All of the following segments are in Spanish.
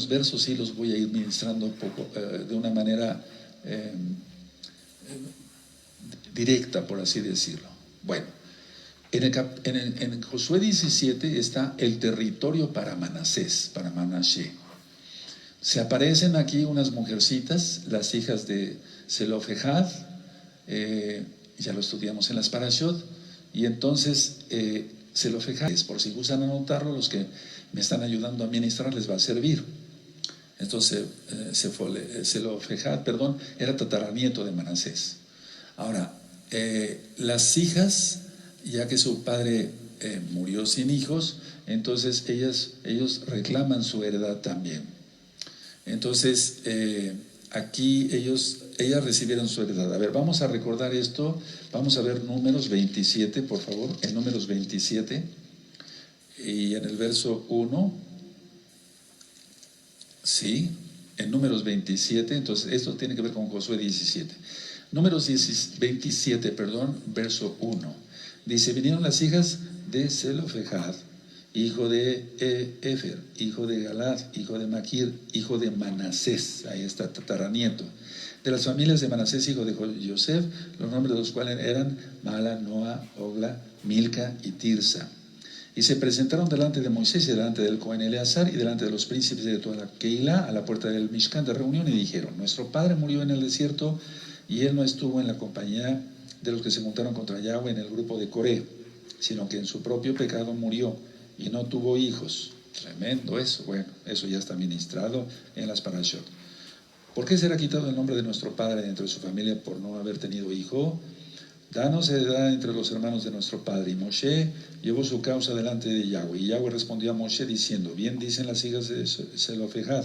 algunos versos sí los voy a ir ministrando un poco, de una manera directa, por así decirlo. Bueno, en Josué 17 está el territorio para Manasés, para Manashe. Se aparecen aquí unas mujercitas, las hijas de Zelofejad, ya lo estudiamos en las Parashot, y entonces Zelofejad, por si gustan anotarlo, los que me están ayudando a ministrar les va a servir. Entonces Zelofejad, era tataranieto de Manasés. Ahora, las hijas, ya que su padre murió sin hijos, entonces ellos reclaman su heredad también. Entonces, aquí ellas recibieron su heredad. A ver, vamos a recordar esto. Vamos a ver Números 27, por favor. En Números 27 y en el verso 1. Sí, en Números 27. Entonces, esto tiene que ver con Josué 17. Números 27, verso 1. Dice: vinieron las hijas de Zelofejad, hijo de Efer, hijo de Galad, hijo de Maquir, hijo de Manasés, ahí está, tataranieto, de las familias de Manasés, hijo de Yosef, los nombres de los cuales eran Mala, Noa, Ogla, Milca y Tirsa. Y se presentaron delante de Moisés y delante del Cohen Eleazar y delante de los príncipes de toda la Keilah a la puerta del Mishkan de reunión, y dijeron: nuestro padre murió en el desierto y él no estuvo en la compañía de los que se montaron contra Yahweh en el grupo de Coré, sino que en su propio pecado murió y no tuvo hijos. Tremendo eso. Bueno, eso ya está ministrado en las Parashot. ¿Por qué será quitado el nombre de nuestro padre dentro de su familia por no haber tenido hijo? Danos heredad entre los hermanos de nuestro padre. Y Moshe llevó su causa delante de Yahweh. Y Yahweh respondió a Moshe diciendo: bien dicen las hijas de Zelofejad,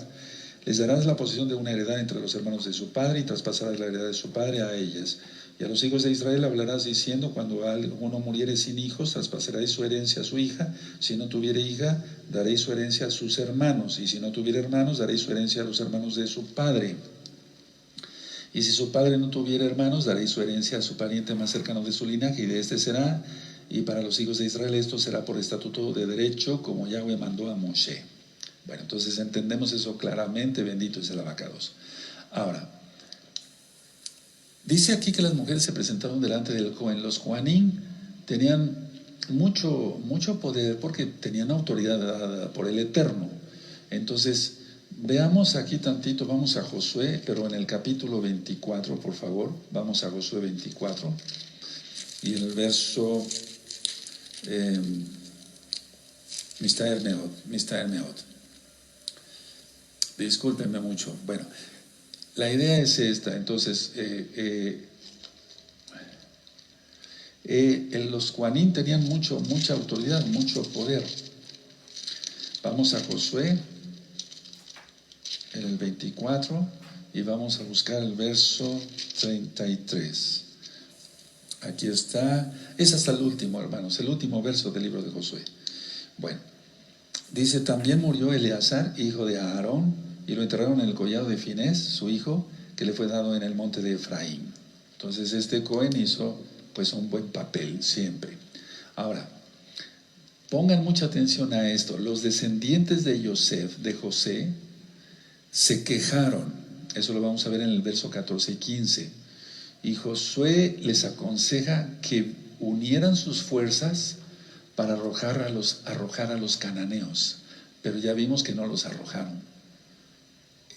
les darás la posesión de una heredad entre los hermanos de su padre, y traspasarás la heredad de su padre a ellas. Y a los hijos de Israel hablarás diciendo: cuando alguno muriere sin hijos, traspasaréis su herencia a su hija. Si no tuviere hija, daréis su herencia a sus hermanos. Y si no tuviere hermanos, daréis su herencia a los hermanos de su padre. Y si su padre no tuviera hermanos, daréis su herencia a su pariente más cercano de su linaje, y de este será. Y para los hijos de Israel esto será por estatuto de derecho, como Yahweh mandó a Moshe. Bueno, entonces entendemos eso claramente. Bendito es el abacados. Ahora, dice aquí que las mujeres se presentaron delante del Cohen. Los Juanim tenían mucho poder porque tenían autoridad dada por el Eterno. Entonces, veamos aquí tantito, vamos a Josué, pero en el capítulo 24, por favor. Vamos a Josué 24 y en el verso Mistaer Meot. Discúlpenme mucho. Bueno, la idea es esta. Entonces, los Juanim tenían mucha autoridad, mucho poder. Vamos a Josué, en el 24, y vamos a buscar el verso 33. Aquí está. Es hasta el último, hermanos, el último verso del libro de Josué. Bueno, dice: también murió Eleazar, hijo de Aarón, y lo enterraron en el collado de Finés, su hijo, que le fue dado en el monte de Efraín. Entonces este Cohen hizo pues un buen papel siempre. Ahora, pongan mucha atención a esto. Los descendientes de José, se quejaron. Eso lo vamos a ver en el verso 14 y 15. Y Josué les aconseja que unieran sus fuerzas para arrojar a los cananeos. Pero ya vimos que no los arrojaron.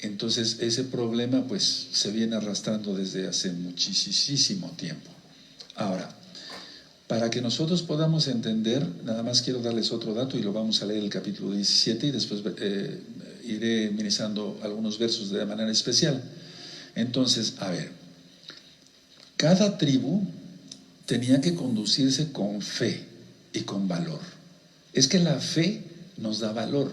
Entonces ese problema pues se viene arrastrando desde hace muchísimo tiempo. Ahora, para que nosotros podamos entender, nada más quiero darles otro dato, y lo vamos a leer el capítulo 17 y después iré ministrando algunos versos de manera especial. Entonces, a ver, cada tribu tenía que conducirse con fe y con valor. Es que la fe nos da valor.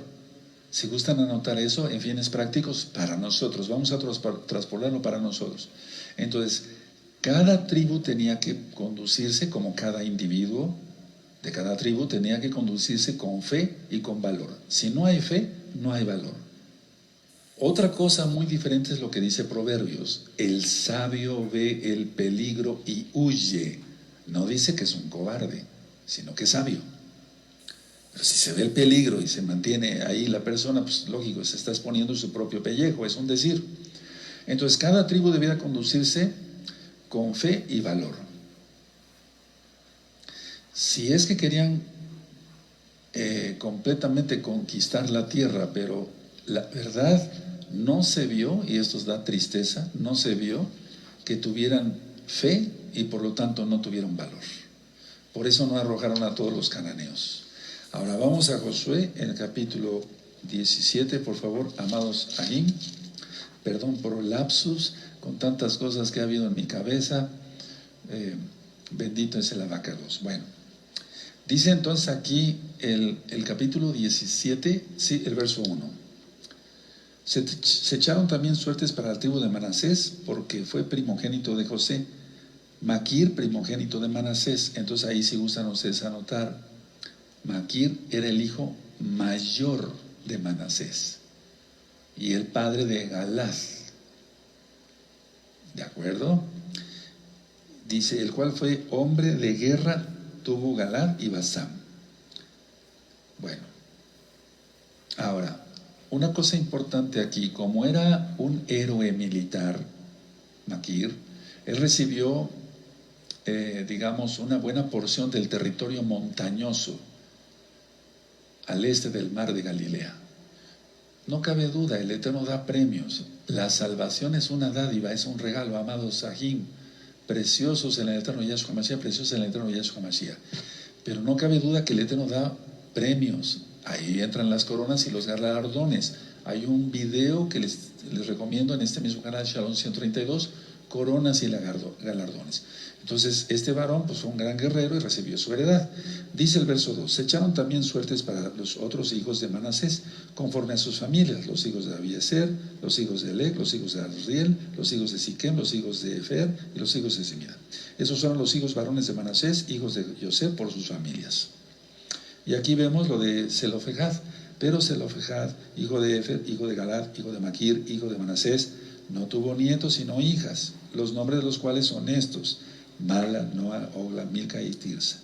Si gustan anotar eso en fines prácticos para nosotros, vamos a traspolarlo para nosotros. Entonces, cada tribu tenía que conducirse, como cada individuo de cada tribu tenía que conducirse con fe y con valor. Si no hay fe, no hay valor. Otra cosa muy diferente es lo que dice Proverbios: el sabio ve el peligro y huye. No dice que es un cobarde, sino que es sabio. Pero si se ve el peligro y se mantiene ahí la persona, pues lógico, se está exponiendo su propio pellejo, es un decir. Entonces cada tribu debiera conducirse con fe y valor. Si es que querían completamente conquistar la tierra, pero la verdad no se vio, y esto da tristeza, no se vio que tuvieran fe y por lo tanto no tuvieron valor. Por eso no arrojaron a todos los cananeos. Ahora vamos a Josué en el capítulo 17, por favor, amados Ahim. Perdón por el lapsus, con tantas cosas que ha habido en mi cabeza. Bendito es el abacados. Bueno, dice entonces aquí el capítulo 17, sí, el verso 1. Se echaron también suertes para la tribu de Manasés, porque fue primogénito de José. Maquir, primogénito de Manasés. Entonces ahí si gustan ustedes anotar, Maquir era el hijo mayor de Manasés y el padre de Galad. ¿De acuerdo? Dice, el cual fue hombre de guerra, tuvo Galad y Basán. Bueno, ahora, una cosa importante aquí, como era un héroe militar, Maquir, él recibió, digamos, una buena porción del territorio montañoso al este del mar de Galilea. No cabe duda, el Eterno da premios. La salvación es una dádiva, es un regalo, amados Ahim, preciosos en el Eterno Yahshua Mashiach, preciosos en el Eterno Yahshua Mashiach. Pero no cabe duda que el Eterno da premios. Ahí entran las coronas y los galardones. Hay un video que les recomiendo en este mismo canal, Shalom 132, coronas y galardones. Entonces, este varón pues fue un gran guerrero y recibió su heredad. Dice el verso 2, se echaron también suertes para los otros hijos de Manasés, conforme a sus familias, los hijos de Abiezer, los hijos de Elec, los hijos de Azriel, los hijos de Siquem, los hijos de Efer y los hijos de Semida. Esos fueron los hijos varones de Manasés, hijos de Yosef por sus familias. Y aquí vemos lo de Zelofejad, pero Zelofejad, hijo de Efer, hijo de Galad, hijo de Maquir, hijo de Manasés, no tuvo nietos sino hijas, los nombres de los cuales son estos: Mala, Noa, Ogla, Milca y Tirsa.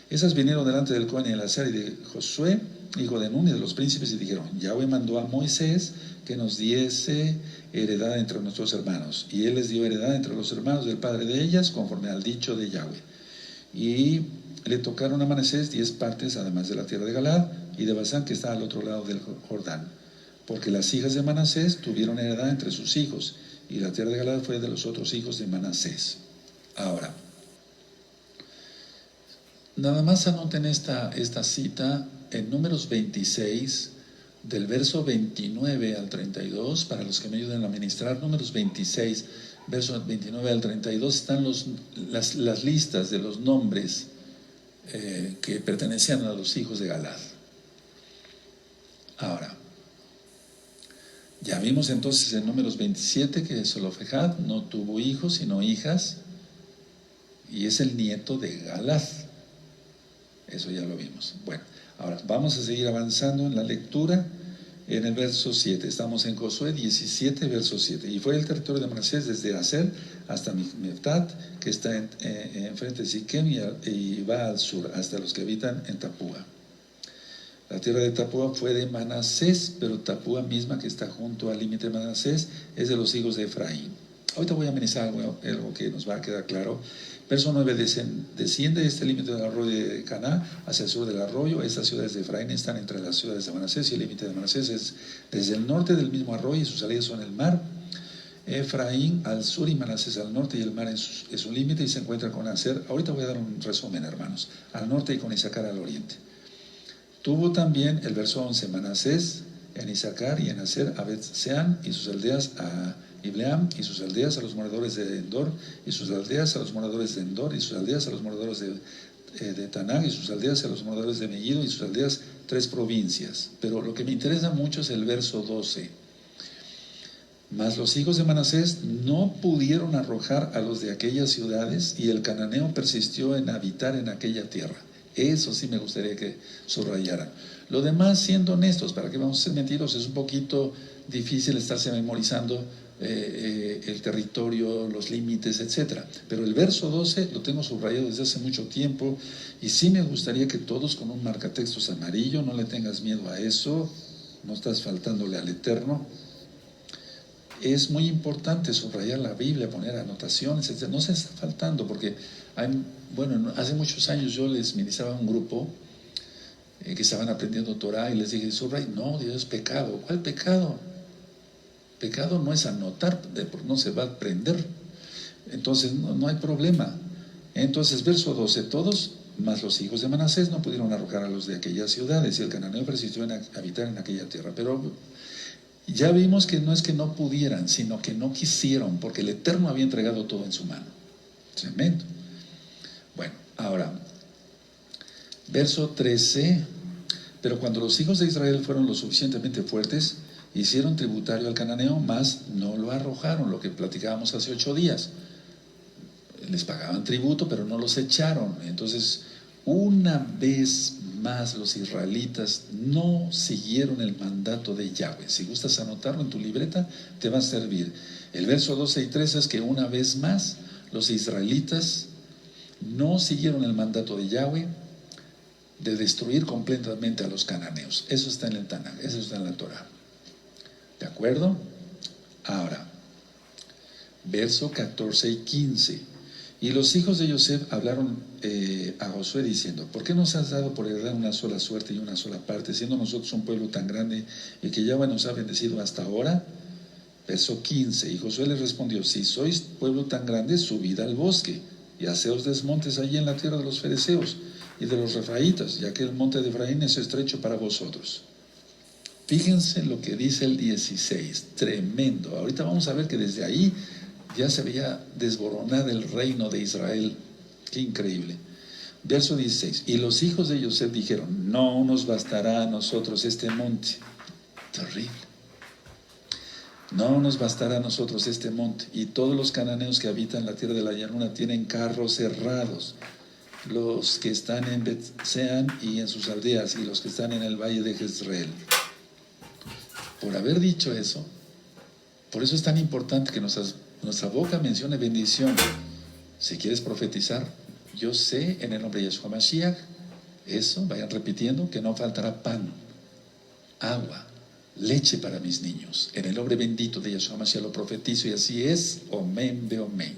Esas vinieron delante del Cohen y Elazar y de Josué, hijo de Nun, y de los príncipes, y dijeron: Yahweh mandó a Moisés que nos diese heredad entre nuestros hermanos, y él les dio heredad entre los hermanos del padre de ellas, conforme al dicho de Yahweh. Y le tocaron a Manasés 10 partes, además de la tierra de Galad y de Basán, que está al otro lado del Jordán, porque las hijas de Manasés tuvieron heredad entre sus hijos, y la tierra de Galad fue de los otros hijos de Manasés. Ahora, nada más anoten esta cita en Números 26, del verso 29 al 32, para los que me ayuden a ministrar. Números 26, verso 29 al 32, están las listas de los nombres que pertenecían a los hijos de Galad. Ahora, ya vimos entonces en Números 27 que Zelofejad no tuvo hijos sino hijas, y es el nieto de Galad. Eso ya lo vimos. Bueno, ahora vamos a seguir avanzando en la lectura. En el verso 7, estamos en Josué 17, verso 7. Y fue el territorio de Manasés desde Aser hasta Meftat, que está enfrente de Siquem, y va al sur, hasta los que habitan en Tapúa. La tierra de Tapúa fue de Manasés, pero Tapúa misma, que está junto al límite de Manasés, es de los hijos de Efraín. Ahorita voy a amenizar algo que nos va a quedar claro. Verso 9, desciende este límite del arroyo de Caná hacia el sur del arroyo. Estas ciudades de Efraín están entre las ciudades de Manasés, y el límite de Manasés es desde el norte del mismo arroyo, y sus salidas son el mar. Efraín al sur y Manasés al norte, y el mar es su límite, y se encuentra con Aser. Ahorita voy a dar un resumen, hermanos. Al norte, y con Isaacar al oriente. Tuvo también, el verso 11, Manasés en Isaacar y en Aser a Bet-Sean y sus aldeas, a Ibleam y sus aldeas, a los moradores de Endor y sus aldeas, a los moradores de Endor y sus aldeas, a los moradores de Tanag y sus aldeas, a los moradores de Megiddo y sus aldeas, 3 provincias. Pero lo que me interesa mucho es el verso 12. Mas los hijos de Manasés no pudieron arrojar a los de aquellas ciudades, y el cananeo persistió en habitar en aquella tierra. Eso sí me gustaría que subrayaran. Lo demás, siendo honestos, ¿para qué vamos a ser mentirosos? Es un poquito difícil estarse memorizando el territorio, los límites, etc. Pero el verso 12 lo tengo subrayado desde hace mucho tiempo y sí me gustaría que todos con un marcatextos amarillo, no le tengas miedo a eso, no estás faltándole al Eterno. Es muy importante subrayar la Biblia, poner anotaciones, etc. No se está faltando porque, hace muchos años yo les ministraba a un grupo que estaban aprendiendo Torah y les dije, no, Dios es pecado. ¿Cuál pecado? Pecado no es anotar, no se va a aprender. Entonces no hay problema. Entonces, verso 12, todos, más los hijos de Manasés, no pudieron arrojar a los de aquellas ciudades, y el cananeo persistió en habitar en aquella tierra. Pero ya vimos que no es que no pudieran, sino que no quisieron, porque el Eterno había entregado todo en su mano. Tremendo. Bueno, ahora, verso 13, pero cuando los hijos de Israel fueron lo suficientemente fuertes, hicieron tributario al cananeo, mas no lo arrojaron, lo que platicábamos hace 8 días. Les pagaban tributo, pero no los echaron. Entonces, una vez más los israelitas no siguieron el mandato de Yahweh. Si gustas anotarlo en tu libreta, te va a servir. El verso 12 y 13 es que una vez más los israelitas no siguieron el mandato de Yahweh de destruir completamente a los cananeos. Eso está en el Tanaj, eso está en la Torah. ¿De acuerdo? Ahora, verso 14 y 15. Y los hijos de Yosef hablaron a Josué diciendo, ¿por qué nos has dado por heredar una sola suerte y una sola parte, siendo nosotros un pueblo tan grande y que Yahweh nos ha bendecido hasta ahora? Verso 15. Y Josué les respondió, si sois pueblo tan grande, subid al bosque y haceos desmontes allí en la tierra de los fereceos y de los refaitas, ya que el monte de Efraín es estrecho para vosotros. Fíjense lo que dice el 16, tremendo. Ahorita vamos a ver que desde ahí ya se veía desboronar el reino de Israel. Qué increíble. Verso 16, y los hijos de Yosef dijeron, no nos bastará a nosotros este monte. Terrible. No nos bastará a nosotros este monte. Y todos los cananeos que habitan la tierra de la llanura tienen carros cerrados. Los que están en Bet-Sean y en sus aldeas, y los que están en el valle de Jezreel. Por haber dicho eso, por eso es tan importante que nuestra boca mencione bendición. Si quieres profetizar, yo sé en el nombre de Yeshua Mashiach, eso, vayan repitiendo, que no faltará pan, agua, leche para mis niños. En el nombre bendito de Yeshua Mashiach lo profetizo y así es, omen be omen.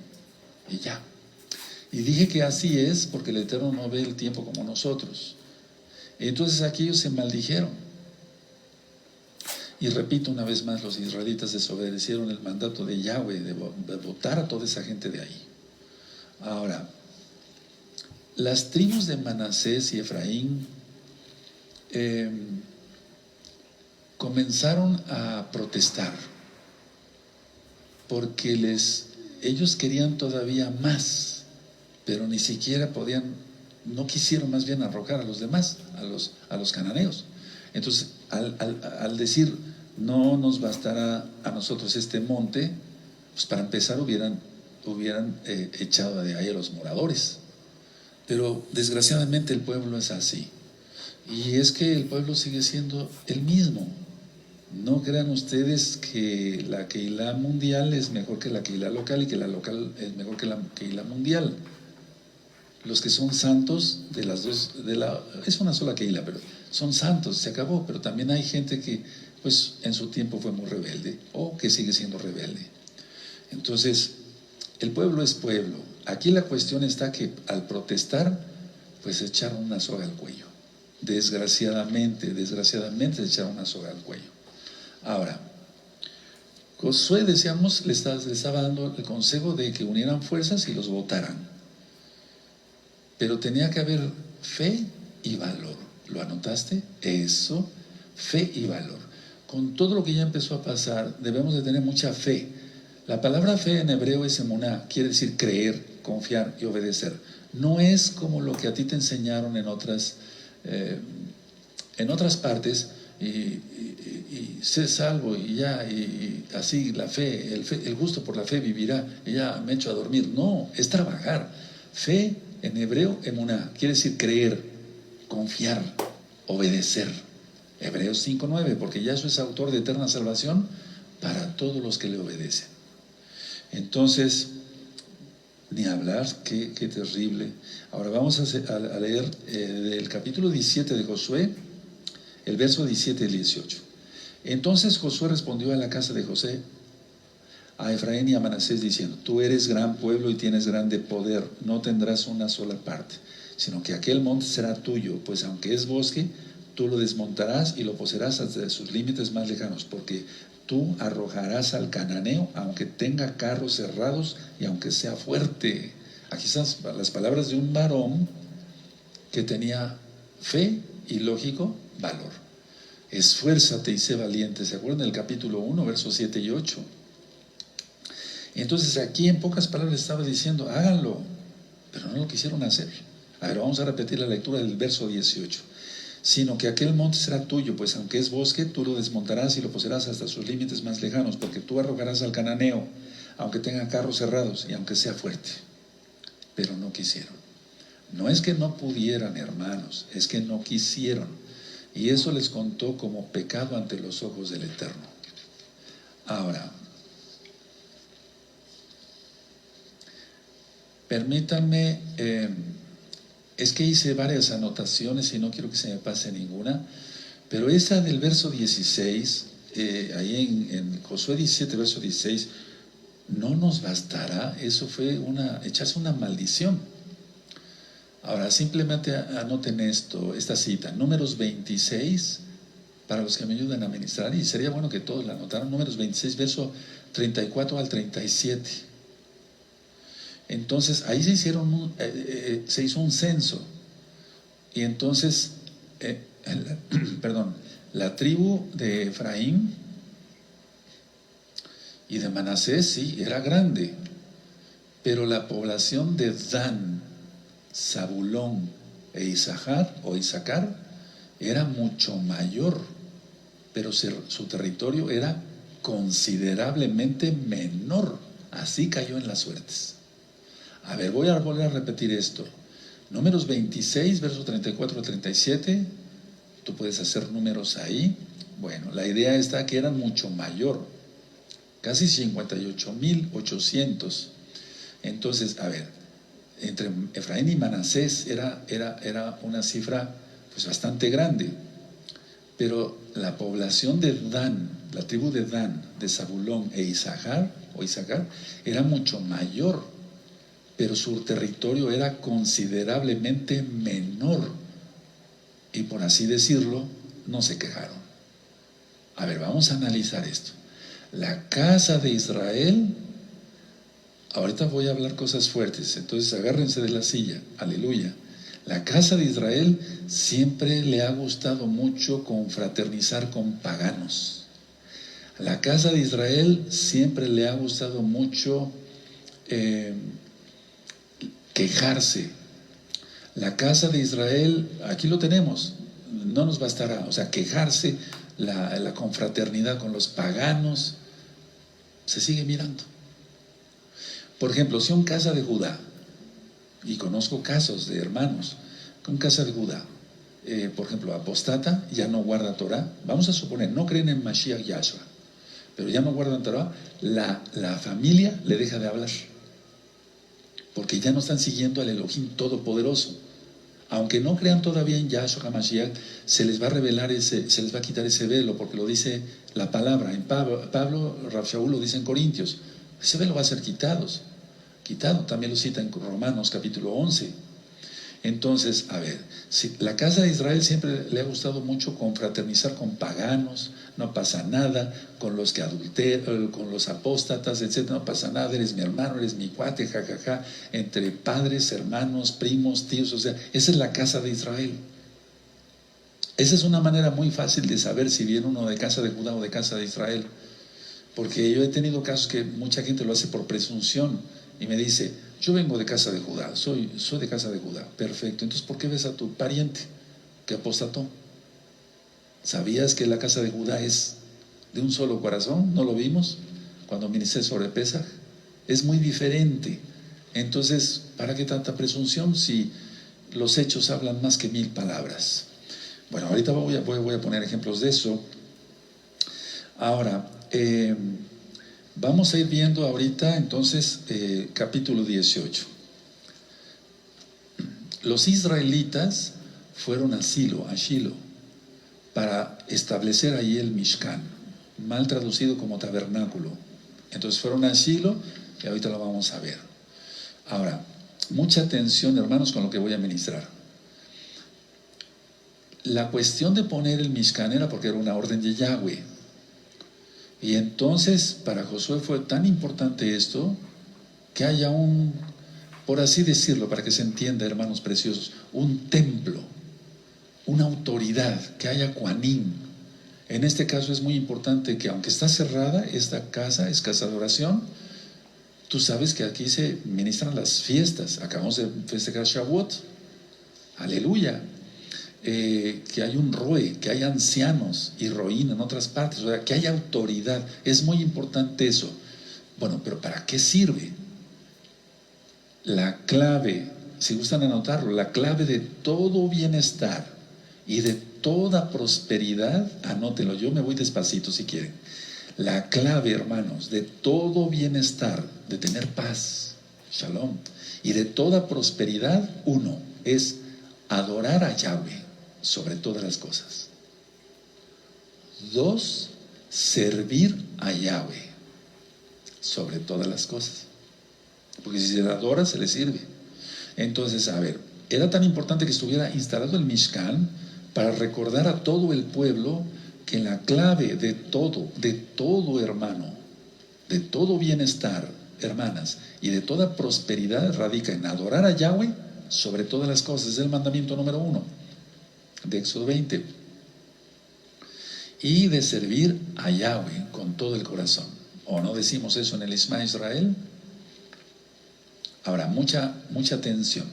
Y ya. Y dije que así es porque el Eterno no ve el tiempo como nosotros. Entonces aquellos se maldijeron. Y repito una vez más, los israelitas desobedecieron el mandato de Yahweh de botar a toda esa gente de ahí. Ahora, las tribus de Manasés y Efraín comenzaron a protestar porque ellos querían todavía más, pero ni siquiera no quisieron más bien arrojar a los demás, a los cananeos. Entonces, al decir, no nos bastará a nosotros este monte, pues para empezar hubieran echado de ahí a los moradores. Pero desgraciadamente el pueblo es así. Y es que el pueblo sigue siendo el mismo. No crean ustedes que la Keilah mundial es mejor que la Keilah local y que la local es mejor que la Keilah mundial. Los que son santos de las dos, es una sola Keilah, pero son santos, se acabó. Pero también hay gente que pues en su tiempo fue muy rebelde o que sigue siendo rebelde. Entonces, el pueblo es pueblo. Aquí la cuestión está que al protestar, pues echaron una soga al cuello. Desgraciadamente echaron una soga al cuello. Ahora, Josué, decíamos, le estaba dando el consejo de que unieran fuerzas y los votaran. Pero tenía que haber fe y valor. ¿Lo anotaste? Eso, fe y valor. Con todo lo que ya empezó a pasar, debemos de tener mucha fe. La palabra fe en hebreo es emuná, quiere decir creer, confiar y obedecer. No es como lo que a ti te enseñaron en otras partes, y sé salvo y ya, y así la fe, el gusto por la fe vivirá, y ya me echo a dormir. No, es trabajar. Fe en hebreo, emuná, quiere decir creer, confiar, obedecer. Hebreos 5:9, porque Yahshua es autor de eterna salvación para todos los que le obedecen. Entonces, ni hablar, qué terrible. Ahora vamos a leer del capítulo 17 de Josué, el verso 17 y 18. Entonces Josué respondió a la casa de José, a Efraín y a Manasés, diciendo: tú eres gran pueblo y tienes grande poder, no tendrás una sola parte, sino que aquel monte será tuyo, pues aunque es bosque, tú lo desmontarás y lo poseerás hasta sus límites más lejanos, porque tú arrojarás al cananeo, aunque tenga carros cerrados y aunque sea fuerte. Aquí están las palabras de un varón que tenía fe y lógico valor. Esfuérzate y sé valiente. ¿Se acuerdan del capítulo 1, versos 7 y 8? Entonces aquí en pocas palabras estaba diciendo: háganlo, pero no lo quisieron hacer. A ver, vamos a repetir la lectura del verso 18. Sino que aquel monte será tuyo, pues aunque es bosque, tú lo desmontarás y lo poseerás hasta sus límites más lejanos, porque tú arrojarás al cananeo, aunque tenga carros cerrados y aunque sea fuerte. Pero no quisieron. No es que no pudieran, hermanos, es que no quisieron. Y eso les contó como pecado ante los ojos del Eterno. Ahora, permítanme, es que hice varias anotaciones y no quiero que se me pase ninguna, pero esa del verso 16, ahí en Josué 17, verso 16, no nos bastará. Eso fue echarse una maldición. Ahora, simplemente anoten esta cita, Números 26, para los que me ayudan a ministrar, y sería bueno que todos la anotaran, Números 26, verso 34 al 37. Entonces, ahí se hizo un censo, y entonces, la tribu de Efraín y de Manasés, sí, era grande, pero la población de Dan, Zabulón e Issacar era mucho mayor, pero su territorio era considerablemente menor. Así cayó en las suertes. A ver, voy a volver a repetir esto. Números 26, versos 34 al 37. Tú puedes hacer números ahí. Bueno, la idea está que eran mucho mayor, casi 58,800. Entonces, a ver, entre Efraín y Manasés era una cifra pues bastante grande, pero la población de Dan, la tribu de Dan, de Zabulón e Issacar era mucho mayor, pero su territorio era considerablemente menor, y por así decirlo, no se quejaron. A ver, vamos a analizar esto. La casa de Israel, ahorita voy a hablar cosas fuertes, entonces agárrense de la silla, aleluya. La casa de Israel siempre le ha gustado mucho confraternizar con paganos. La casa de Israel siempre le ha gustado mucho quejarse. La casa de Israel, aquí lo tenemos, no nos bastará, o sea, quejarse, la confraternidad con los paganos, se sigue mirando. Por ejemplo, si un casa de Judá, y conozco casos de hermanos, un casa de Judá, por ejemplo, apostata, ya no guarda Torah, vamos a suponer, no creen en Mashiach Yahshua, pero ya no guardan Torah, la familia le deja de hablar, porque ya no están siguiendo al Elohim Todopoderoso. Aunque no crean todavía en Yahshua HaMashiach, se les va a revelar se les va a quitar ese velo, porque lo dice la palabra. En Pablo, Rav Shaul lo dice en Corintios, ese velo va a ser quitado, también lo cita en Romanos capítulo 11. Entonces, a ver, si la casa de Israel siempre le ha gustado mucho confraternizar con paganos, no pasa nada, con los que adulteran, con los apóstatas, etcétera, no pasa nada, eres mi hermano, eres mi cuate, jajaja, entre padres, hermanos, primos, tíos, o sea, esa es la casa de Israel. Esa es una manera muy fácil de saber si viene uno de casa de Judá o de casa de Israel, porque yo he tenido casos que mucha gente lo hace por presunción y me dice: yo vengo de casa de Judá, soy de casa de Judá. Perfecto, entonces ¿por qué ves a tu pariente que apostató? ¿Sabías que la casa de Judá es de un solo corazón? ¿No lo vimos cuando ministré sobre Pesaj? Es muy diferente. Entonces, ¿para qué tanta presunción si los hechos hablan más que 1000 palabras? Bueno, ahorita voy a poner ejemplos de eso. Ahora, Eh, Vamos a ir viendo ahorita entonces capítulo 18. Los israelitas fueron a Silo, para establecer ahí el Mishkan, mal traducido como tabernáculo. Entonces fueron a Silo y ahorita lo vamos a ver. Ahora, mucha atención, hermanos, con lo que voy a ministrar. La cuestión de poner el Mishkan era porque era una orden de Yahweh. Y entonces para Josué fue tan importante esto que haya por así decirlo, para que se entienda, hermanos preciosos, un templo, una autoridad, que haya Kohanim. En este caso es muy importante que aunque está cerrada, esta casa es casa de oración. Tú sabes que aquí se ministran las fiestas. Acabamos de festejar Shavuot. Aleluya. Que hay un roe, que hay ancianos y roín en otras partes, o sea, que hay autoridad. Es muy importante eso. Bueno, pero ¿para qué sirve? La clave, si gustan anotarlo, la clave de todo bienestar y de toda prosperidad, anótenlo, yo me voy despacito si quieren. La clave, hermanos, de todo bienestar, de tener paz, shalom, y de toda prosperidad, uno, es adorar a Yahweh sobre todas las cosas. Dos, servir a Yahweh sobre todas las cosas. Porque si se le adora, se le sirve. Entonces, a ver, era tan importante que estuviera instalado el Mishkan para recordar a todo el pueblo que la clave de todo hermano, de todo bienestar, hermanas, y de toda prosperidad radica en adorar a Yahweh sobre todas las cosas. Es el mandamiento número 1 de Éxodo 20. Y de servir a Yahweh con todo el corazón. ¿O no decimos eso en el Shema Israel? Ahora, mucha atención.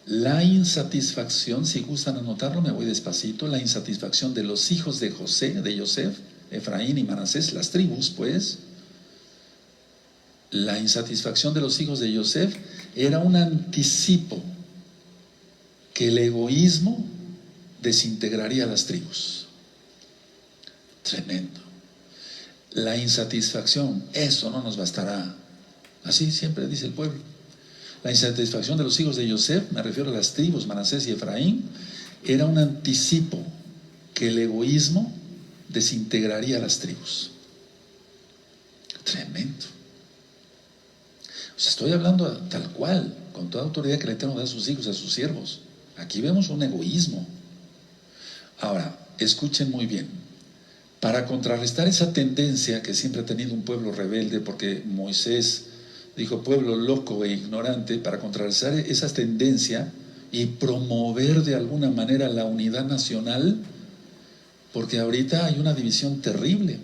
La insatisfacción, si gustan anotarlo, me voy despacito, la insatisfacción de los hijos de Yosef, Efraín y Manasés, las tribus, pues, la insatisfacción de los hijos de Yosef era un anticipo que el egoísmo desintegraría las tribus. Tremendo. La insatisfacción, eso no nos bastará. Así siempre dice el pueblo. La insatisfacción de los hijos de Yosef, me refiero a las tribus Manasés y Efraín, era un anticipo que el egoísmo desintegraría las tribus. Tremendo. O sea, estoy hablando tal cual, con toda autoridad que el Eterno da a sus hijos, a sus siervos. Aquí vemos un egoísmo. Ahora, escuchen muy bien. Para contrarrestar esa tendencia que siempre ha tenido un pueblo rebelde, porque Moisés dijo pueblo loco e ignorante, para contrarrestar esa tendencia y promover de alguna manera la unidad nacional, porque ahorita hay una división terrible.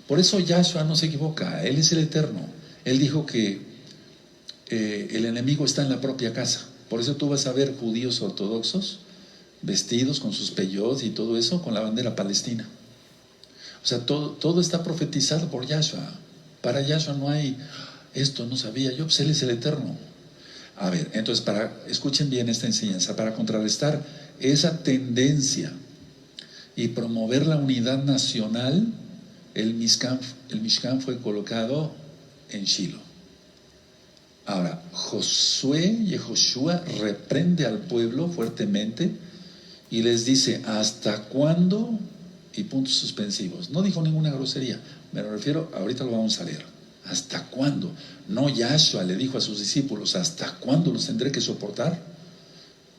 Por eso Yahshua no se equivoca, Él es el Eterno. Él dijo que el enemigo está en la propia casa. Por eso tú vas a ver judíos ortodoxos vestidos con sus peyot y todo eso con la bandera palestina. O sea, todo está profetizado por Yahshua. Para Yahshua no hay, esto no sabía yo, pues Él es el Eterno. A ver, entonces escuchen bien esta enseñanza, para contrarrestar esa tendencia y promover la unidad nacional, el Mishkan fue colocado en Shilo. Ahora, Yehoshua reprende al pueblo fuertemente y les dice, ¿hasta cuándo? Y puntos suspensivos. No dijo ninguna grosería, me refiero, ahorita lo vamos a leer. ¿Hasta cuándo? No, Yahshua le dijo a sus discípulos, ¿hasta cuándo los tendré que soportar?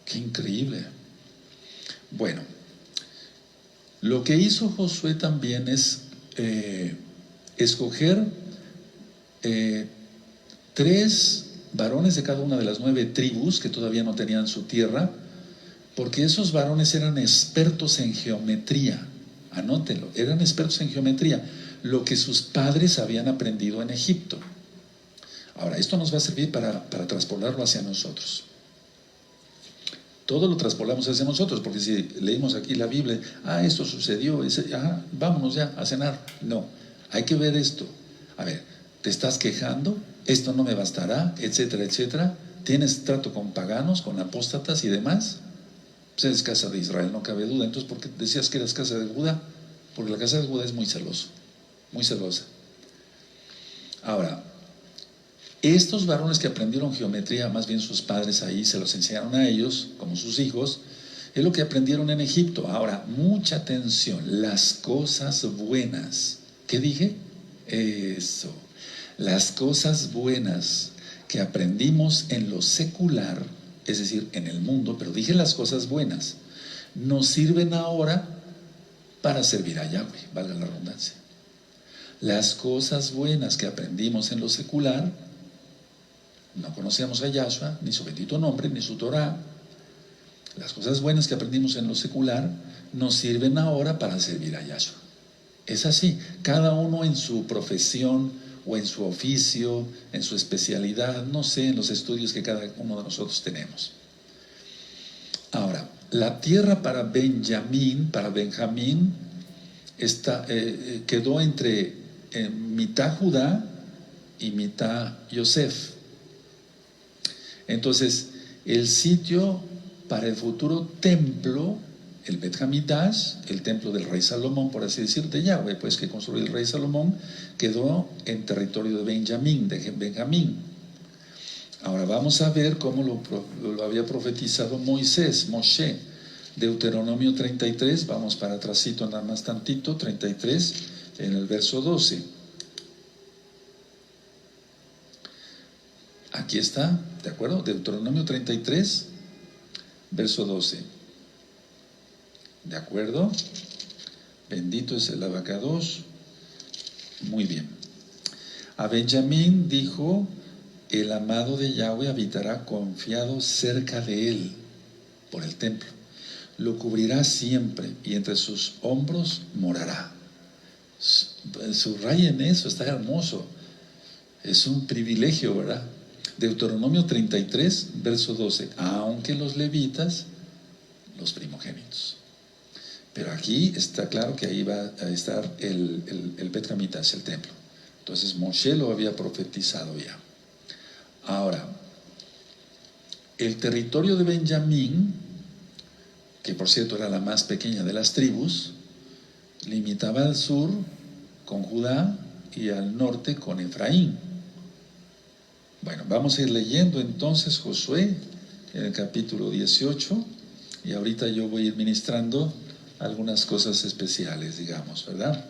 ¡Qué increíble! Bueno, lo que hizo Josué también es escoger 3 varones de cada una de las 9 tribus que todavía no tenían su tierra, porque esos varones eran expertos en geometría. Anótenlo, eran expertos en geometría, lo que sus padres habían aprendido en Egipto. Ahora, esto nos va a servir para traspolarlo hacia nosotros. Todo lo traspolamos hacia nosotros, porque si leímos aquí la Biblia, esto sucedió, vámonos ya a cenar. No, hay que ver esto. A ver, ¿te estás quejando? Esto no me bastará, etcétera, etcétera. ¿Tienes trato con paganos, con apóstatas y demás? Pues eres casa de Israel, no cabe duda. Entonces, ¿por qué decías que eras casa de Judá? Porque la casa de Judá es muy celoso. muy celosa. Ahora, estos varones que aprendieron geometría, más bien sus padres ahí se los enseñaron a ellos, como sus hijos, es lo que aprendieron en Egipto. Ahora, mucha atención, las cosas buenas. ¿Qué dije? Eso. Las cosas buenas que aprendimos en lo secular, es decir, en el mundo, pero dije las cosas buenas, nos sirven ahora para servir a Yahweh, valga la redundancia. Las cosas buenas que aprendimos en lo secular, no conocíamos a Yahshua, ni su bendito nombre, ni su Torah. Las cosas buenas que aprendimos en lo secular nos sirven ahora para servir a Yahshua. Es así, cada uno en su profesión o en su oficio, en su especialidad, no sé, en los estudios que cada uno de nosotros tenemos. Ahora, la tierra para Benjamín quedó entre mitad Judá y mitad Yosef. Entonces, el sitio para el futuro templo, el Bet Hamidash, el templo del rey Salomón, por así decir, de Yahweh, pues que construyó el rey Salomón, quedó en territorio de Benjamín. Ahora vamos a ver cómo lo había profetizado Moshe. Deuteronomio 33, vamos para atrásito nada más tantito, 33, en el verso 12. Aquí está, ¿de acuerdo? Deuteronomio 33, verso 12. ¿De acuerdo? Bendito es el abacados. Muy bien. A Benjamín dijo: el amado de Yahweh habitará confiado cerca de él, por el templo. Lo cubrirá siempre y entre sus hombros morará. Subrayen eso, está hermoso. Es un privilegio, ¿verdad? Deuteronomio 33, verso 12. Aunque los levitas, los primogénitos. Pero aquí está claro que ahí va a estar el Bet Hamidash, el templo. Entonces Moshe lo había profetizado ya. Ahora, el territorio de Benjamín, que por cierto era la más pequeña de las tribus, limitaba al sur con Judá y al norte con Efraín. Bueno, vamos a ir leyendo entonces Josué en el capítulo 18, y ahorita yo voy a ir ministrando algunas cosas especiales, digamos, ¿verdad?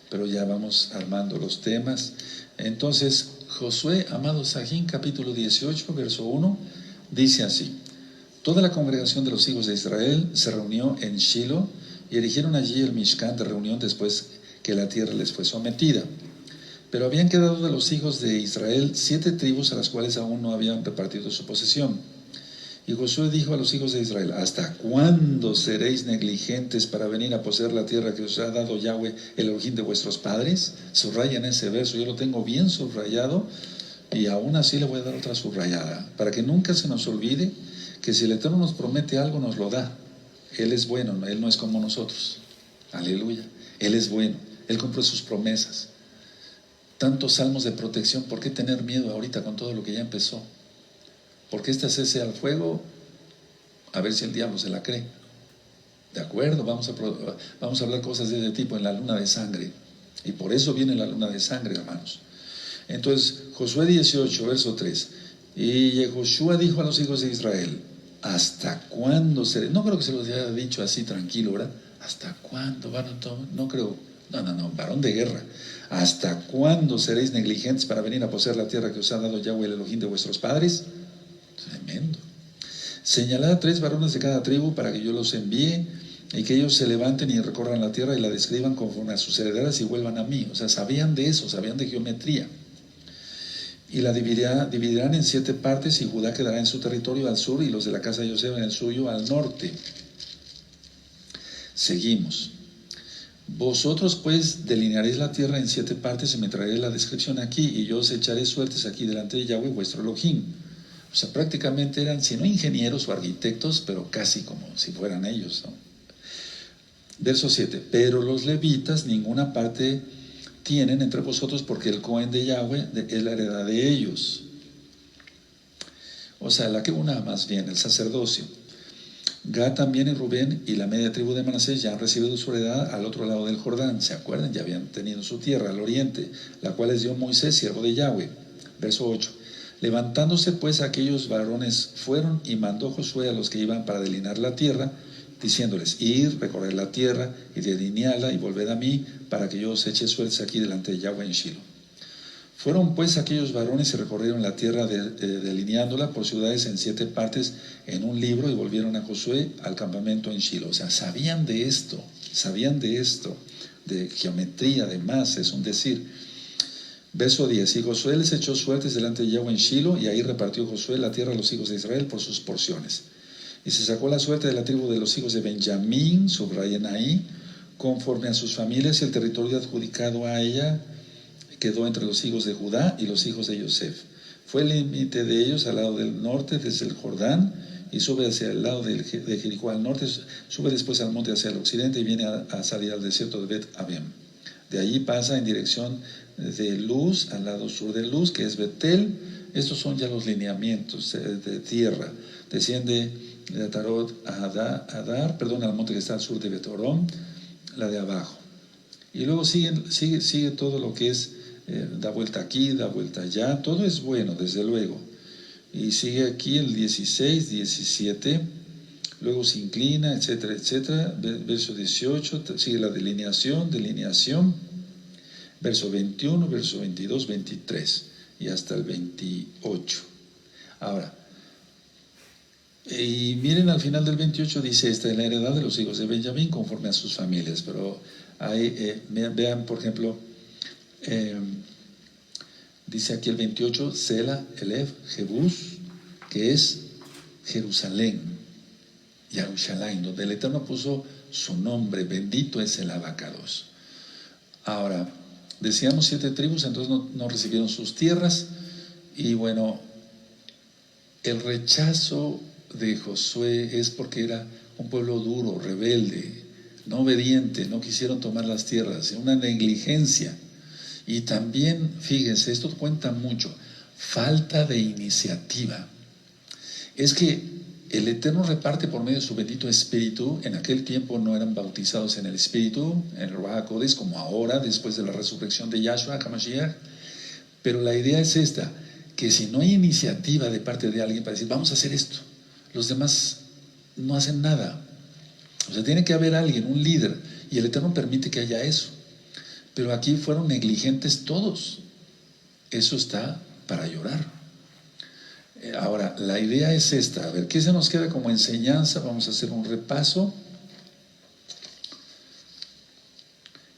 Pero ya vamos armando los temas. Entonces, Josué, amado Sajín, capítulo 18, verso 1, dice así: toda la congregación de los hijos de Israel se reunió en Shilo y erigieron allí el Mishkan de reunión después que la tierra les fue sometida. Pero habían quedado de los hijos de Israel 7 tribus a las cuales aún no habían repartido su posesión. Y Josué dijo a los hijos de Israel: ¿hasta cuándo seréis negligentes para venir a poseer la tierra que os ha dado Yahweh, el Elohim de vuestros padres? Subrayan ese verso, yo lo tengo bien subrayado, y aún así le voy a dar otra subrayada, para que nunca se nos olvide que si el Eterno nos promete algo, nos lo da. Él es bueno, Él no es como nosotros. Aleluya. Él es bueno, Él cumple sus promesas. Tantos salmos de protección, ¿por qué tener miedo ahorita con todo lo que ya empezó? ¿Por qué cese al fuego? A ver si el diablo se la cree. ¿De acuerdo? Vamos a hablar cosas de ese tipo en la luna de sangre. Y por eso viene la luna de sangre, hermanos. Entonces, Josué 18, verso 3. Y Josué dijo a los hijos de Israel: ¿hasta cuándo seré? No creo que se los haya dicho así tranquilo, ¿verdad? ¿Hasta cuándo? No creo. No, varón de guerra. ¿Hasta cuándo seréis negligentes para venir a poseer la tierra que os ha dado Yahweh, el Elohim de vuestros padres? Tremendo. Señalad a 3 varones de cada tribu para que yo los envíe, y que ellos se levanten y recorran la tierra y la describan conforme a sus herederas y vuelvan a mí. O sea, sabían de eso, sabían de geometría. Y la dividirán en 7 partes, y Judá quedará en su territorio al sur, y los de la casa de José en el suyo al norte. Seguimos. Vosotros pues delinearéis la tierra en 7 partes, y me traeréis la descripción aquí, y yo os echaré suertes aquí delante de Yahweh vuestro Elohim. O sea, prácticamente eran, si no ingenieros o arquitectos, pero casi como si fueran ellos, ¿no? Verso 7. Pero los levitas ninguna parte tienen entre vosotros, porque el Cohen de Yahweh es la heredad de ellos. O sea, la que una más bien, el sacerdocio. Gad también y Rubén y la media tribu de Manasés ya han recibido su heredad al otro lado del Jordán. ¿Se acuerdan? Ya habían tenido su tierra al oriente, la cual les dio Moisés, siervo de Yahweh. Verso 8. Levantándose pues aquellos varones fueron y mandó Josué a los que iban para delinear la tierra, diciéndoles: id, recorred la tierra y delineadla y volved a mí, para que yo os eche suertes aquí delante de Yahweh en Shilo. Fueron pues aquellos varones y recorrieron la tierra delineándola por ciudades en 7 partes en un libro, y volvieron a Josué al campamento en Shilo. O sea, sabían de esto, de geometría, además, es un decir. Verso 10. Y Josué les echó suertes delante de Yahweh en Shilo, y ahí repartió Josué la tierra a los hijos de Israel por sus porciones. Y se sacó la suerte de la tribu de los hijos de Benjamín, subrayen ahí, conforme a sus familias, y el territorio adjudicado a ella quedó entre los hijos de Judá y los hijos de Yosef. Fue el límite de ellos al lado del norte, desde el Jordán, y sube hacia el lado de Jericó al norte, sube después al monte hacia el occidente, y viene a salir al desierto de Bet-Abem. De allí pasa en dirección de Luz, al lado sur de Luz, que es Betel. Estos son ya los lineamientos de tierra. Desciende de Atarot a Adar, al monte que está al sur de Betorón, la de abajo. Y luego sigue todo lo que es, da vuelta aquí, da vuelta allá. Todo es bueno, desde luego. Y sigue aquí el 16, 17, luego se inclina, etcétera, etcétera. Verso 18, sigue la delineación, verso 21, verso 22, 23 y hasta el 28. Ahora, y miren, al final del 28 dice: esta es la heredad de los hijos de Benjamín conforme a sus familias. Pero ahí, vean, por ejemplo, dice aquí el 28, Sela, Elef, Jebús, que es Jerusalén, Yarushalayim, donde el Eterno puso su nombre. Bendito es el abacados. Ahora, decíamos 7 tribus, entonces no recibieron sus tierras. Y bueno, el rechazo de Josué es porque era un pueblo duro, rebelde, no obediente, no quisieron tomar las tierras, una negligencia. Y también, fíjense, esto cuenta mucho, falta de iniciativa. Es que el Eterno reparte por medio de su bendito Espíritu. En aquel tiempo no eran bautizados en el Espíritu, en el Ruach HaKodesh, como ahora, después de la resurrección de Yahshua HaMashiach. Pero la idea es esta, que si no hay iniciativa de parte de alguien para decir: vamos a hacer esto, los demás no hacen nada. O sea, tiene que haber alguien, un líder, y el Eterno permite que haya eso. Pero aquí fueron negligentes todos. Eso está para llorar. Ahora, la idea es esta. A ver, ¿qué se nos queda como enseñanza? Vamos a hacer un repaso.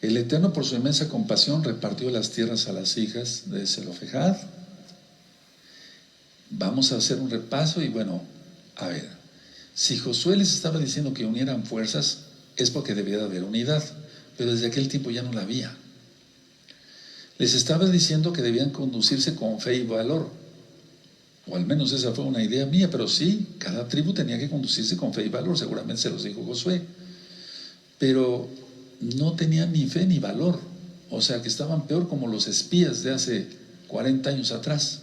El Eterno, por su inmensa compasión, repartió las tierras a las hijas de Zelofejad. Vamos a hacer un repaso y bueno, a ver, si Josué les estaba diciendo que unieran fuerzas, es porque debía de haber unidad, pero desde aquel tiempo ya no la había. Les estaba diciendo que debían conducirse con fe y valor, o al menos esa fue una idea mía, pero sí, cada tribu tenía que conducirse con fe y valor, seguramente se los dijo Josué, pero no tenían ni fe ni valor, o sea que estaban peor como los espías de hace 40 años atrás.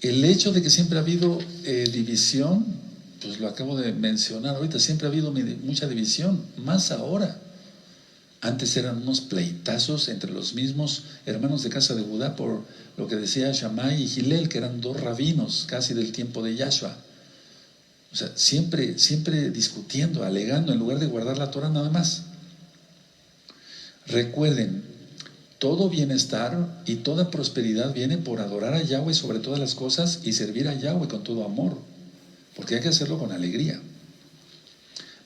El hecho de que siempre ha habido división, pues lo acabo de mencionar ahorita, siempre ha habido mucha división, más ahora. Antes eran unos pleitazos entre los mismos hermanos de casa de Judá por lo que decía Shammai y Hillel, que eran 2 rabinos casi del tiempo de Yahshua. O sea, siempre discutiendo, alegando, en lugar de guardar la Torah nada más. Recuerden, todo bienestar y toda prosperidad viene por adorar a Yahweh sobre todas las cosas y servir a Yahweh con todo amor, porque hay que hacerlo con alegría.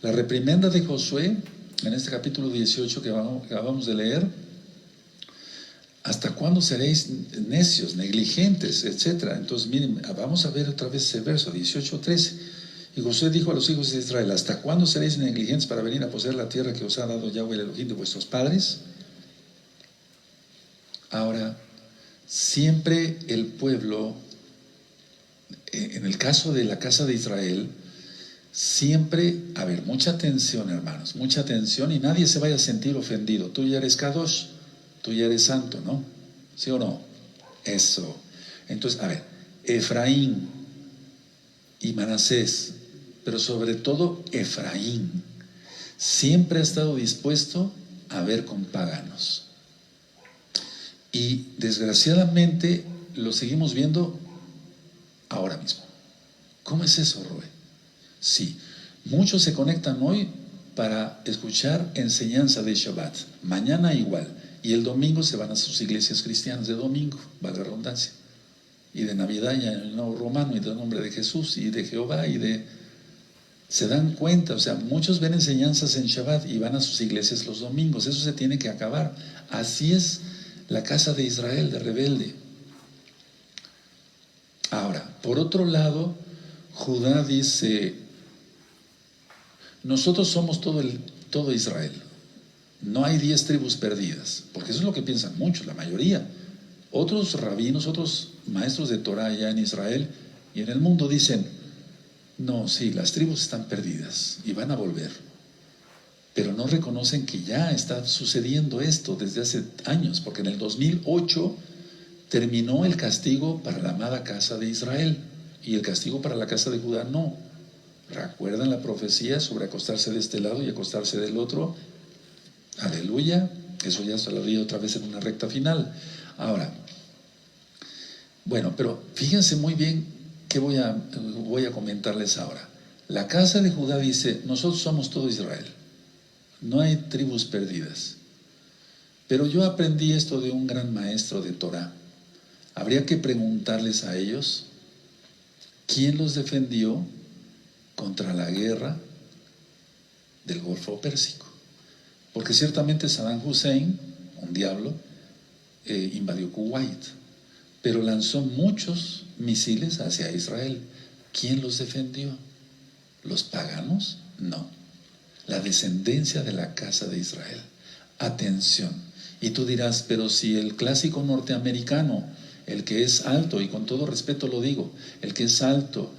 La reprimenda de Josué, en este capítulo 18 que acabamos de leer: ¿hasta cuándo seréis necios, negligentes, etcétera? Entonces miren, vamos a ver otra vez ese verso 18:13. Y Josué dijo a los hijos de Israel: ¿hasta cuándo seréis negligentes para venir a poseer la tierra que os ha dado Yahweh el Elohim de vuestros padres? Ahora, siempre el pueblo, en el caso de la casa de Israel, siempre, a ver, mucha atención, hermanos, mucha atención, y nadie se vaya a sentir ofendido. Tú ya eres Kadosh, tú ya eres santo, ¿no? ¿Sí o no? Eso. Entonces, a ver, Efraín y Manasés, pero sobre todo Efraín, siempre ha estado dispuesto a ver con paganos. Y desgraciadamente lo seguimos viendo ahora mismo. ¿Cómo es eso, Roe? Sí, muchos se conectan hoy para escuchar enseñanza de Shabbat, mañana igual, y el domingo se van a sus iglesias cristianas de domingo, valga la redundancia, y de Navidad y Año Nuevo Romano, y del nombre de Jesús y de Jehová, se dan cuenta, o sea, muchos ven enseñanzas en Shabbat y van a sus iglesias los domingos. Eso se tiene que acabar. Así es la casa de Israel, de rebelde. Ahora, por otro lado, Judá dice: nosotros somos todo Israel. No hay 10 tribus perdidas, porque eso es lo que piensan muchos, la mayoría. Otros rabinos, otros maestros de Torah allá en Israel y en el mundo dicen: no, sí, las tribus están perdidas y van a volver. Pero no reconocen que ya está sucediendo esto desde hace años, porque en el 2008 terminó el castigo para la amada casa de Israel y el castigo para la casa de Judá no. ¿Recuerdan la profecía sobre acostarse de este lado y acostarse del otro? Aleluya, eso ya se lo vi otra vez en una recta final. Ahora, bueno, pero fíjense muy bien que voy a comentarles ahora. La casa de Judá dice: nosotros somos todo Israel, no hay tribus perdidas. Pero yo aprendí esto de un gran maestro de Torah. Habría que preguntarles a ellos quién los defendió contra la guerra del Golfo Pérsico. Porque ciertamente Saddam Hussein, un diablo, invadió Kuwait, pero lanzó muchos misiles hacia Israel. ¿Quién los defendió? ¿Los paganos? No. La descendencia de la casa de Israel. Atención. Y tú dirás: pero si el clásico norteamericano, el que es alto, y con todo respeto lo digo, el que es alto,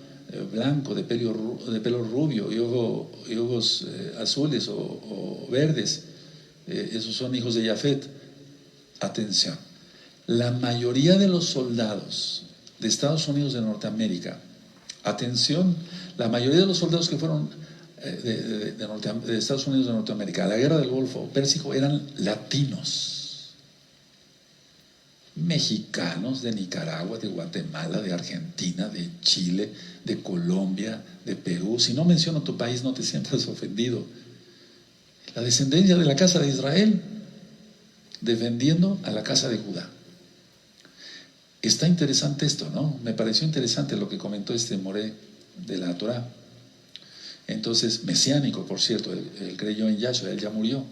blanco, de pelo rubio y ojos azules o verdes, esos son hijos de Jafet. Atención, la mayoría de los soldados de Estados Unidos de Norteamérica, atención, la mayoría de los soldados que fueron de Estados Unidos de Norteamérica a la guerra del Golfo Pérsico eran latinos, mexicanos, de Nicaragua, de Guatemala, de Argentina, de Chile, de Colombia, de Perú. Si no menciono tu país, no te sientas ofendido. La descendencia de la casa de Israel defendiendo a la casa de Judá. Está interesante esto, ¿no? Me pareció interesante lo que comentó este Moré de la Torah. Entonces, mesiánico, por cierto, él creyó en Yahshua, él ya murió.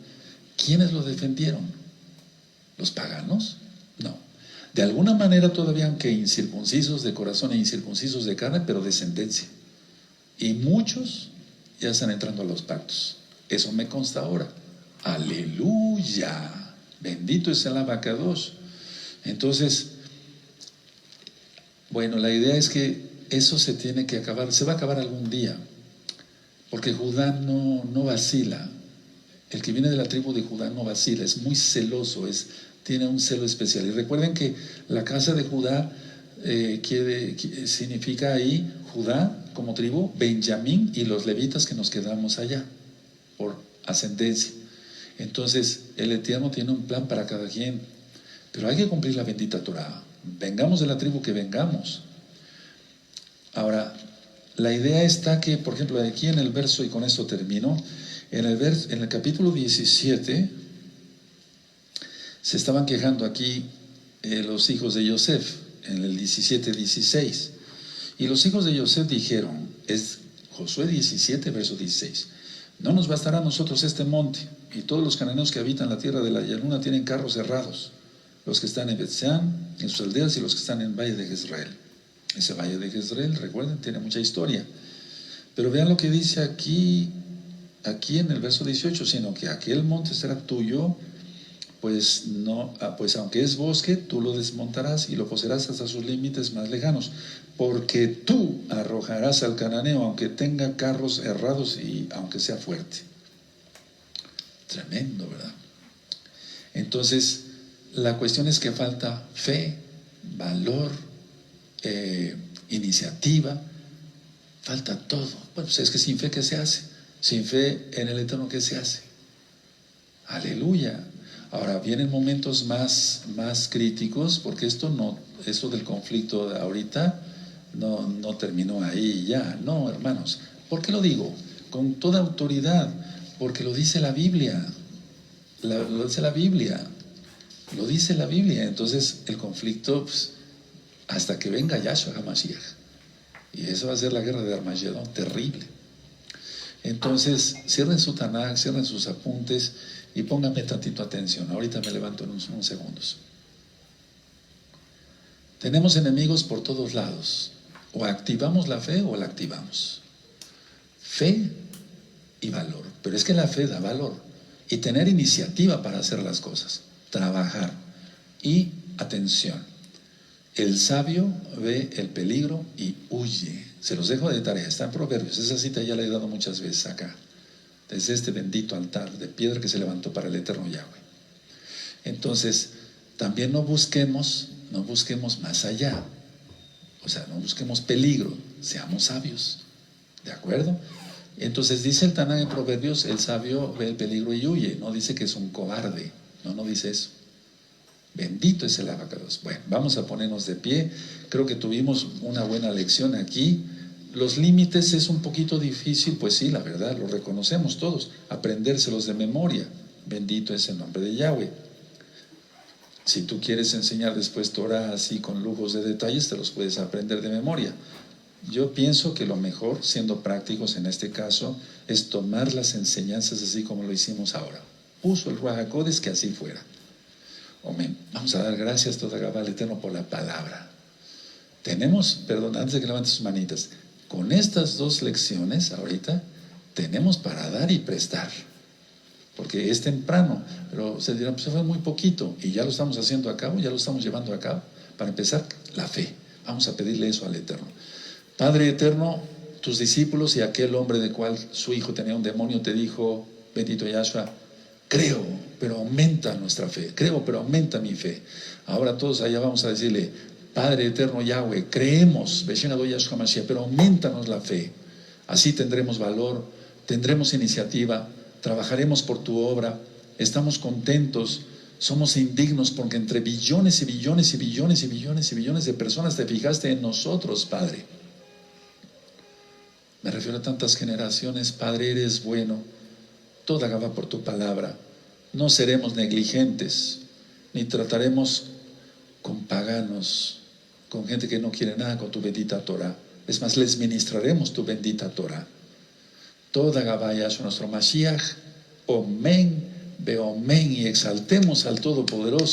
¿Quiénes lo defendieron? ¿Los paganos? No. De alguna manera todavía, aunque incircuncisos de corazón e incircuncisos de carne, pero descendencia. Y muchos ya están entrando a los pactos. Eso me consta ahora. ¡Aleluya! Bendito es el Abacados. Entonces, bueno, la idea es que eso se tiene que acabar, se va a acabar algún día, porque Judá no vacila. El que viene de la tribu de Judá no vacila, es muy celoso, tiene un celo especial. Y recuerden que la casa de Judá significa ahí Judá como tribu, Benjamín y los levitas que nos quedamos allá, por ascendencia. Entonces, el Eterno tiene un plan para cada quien, pero hay que cumplir la bendita Torah. Vengamos de la tribu que vengamos. Ahora, la idea está que, por ejemplo, aquí en el verso, y con esto termino, en el capítulo 17, se estaban quejando aquí los hijos de Yosef, en el 17-16. Y los hijos de Yosef dijeron, es Josué 17, verso 16, no nos bastará a nosotros este monte, y todos los cananeos que habitan la tierra de la llanura tienen carros cerrados, los que están en Bet-Sean, en sus aldeas, y los que están en el valle de Jezreel. Ese valle de Jezreel, recuerden, tiene mucha historia. Pero vean lo que dice aquí en el verso 18, sino que aquel monte será tuyo, pues aunque es bosque, tú lo desmontarás y lo poseerás hasta sus límites más lejanos, porque tú arrojarás al cananeo, aunque tenga carros herrados y aunque sea fuerte. Tremendo, ¿verdad? Entonces, la cuestión es que falta fe, valor, iniciativa, Falta todo. Bueno, pues es que sin fe, ¿qué se hace? Sin fe en el Eterno, ¿qué se hace? Aleluya. Ahora vienen momentos más críticos, porque esto del conflicto de ahorita no terminó ahí ya. No, hermanos. ¿Por qué lo digo? Con toda autoridad, porque lo dice la Biblia. Lo dice la Biblia. Lo dice la Biblia. Entonces el conflicto, pues, hasta que venga Yahshua HaMashiach. Y eso va a ser la guerra de Armagedón, terrible. Entonces, cierren su Tanakh, cierren sus apuntes y pónganme tantito atención. Ahorita me levanto en unos segundos. Tenemos enemigos por todos lados. O activamos la fe o la activamos. Fe y valor. Pero es que la fe da valor. Y tener iniciativa para hacer las cosas. Trabajar. Y atención. El sabio ve el peligro y huye. Se los dejo de tarea, está en Proverbios. Esa cita ya la he dado muchas veces acá. Desde este bendito altar de piedra que se levantó para el eterno Yahweh. Entonces, también no busquemos más allá. O sea, no busquemos peligro, seamos sabios. ¿De acuerdo? Entonces dice el Tanakh en Proverbios, el sabio ve el peligro y huye. No dice que es un cobarde. No dice eso. Bendito es el abacados. Bueno, vamos a ponernos de pie. Creo que tuvimos una buena lección aquí. Los límites es un poquito difícil, pues sí, la verdad, lo reconocemos todos. Aprendérselos de memoria. Bendito es el nombre de Yahweh. Si tú quieres enseñar después Torah así con lujos de detalles, te los puedes aprender de memoria. Yo pienso que lo mejor, siendo prácticos en este caso, es tomar las enseñanzas así como lo hicimos ahora. Puso el Ruach HaKodesh que así fuera. Amén. Vamos a dar gracias toda Gabá al Eterno por la palabra. Antes de que levanten sus manitas, con estas dos lecciones ahorita, tenemos para dar y prestar. Porque es temprano, pero se dirá, pues fue muy poquito, y ya lo estamos haciendo a cabo, ya lo estamos llevando a cabo. Para empezar, la fe. Vamos a pedirle eso al Eterno. Padre Eterno, tus discípulos y aquel hombre de cual su hijo tenía un demonio te dijo, bendito Yahshua, creo, pero aumenta nuestra fe. Creo, pero aumenta mi fe. Ahora todos allá vamos a decirle, Padre Eterno Yahweh, creemos, pero aumentanos la fe. Así tendremos valor, tendremos iniciativa, trabajaremos por tu obra, estamos contentos, somos indignos porque entre billones y billones y billones y billones y billones de personas te fijaste en nosotros, Padre. Me refiero a tantas generaciones. Padre, eres bueno. Toda Gabá por tu palabra. No seremos negligentes, ni trataremos con paganos, con gente que no quiere nada con tu bendita Torah. Es más, les ministraremos tu bendita Torah. Toda Gabá Yahshua nuestro Mashiach, Omen, Beomen, y exaltemos al Todopoderoso.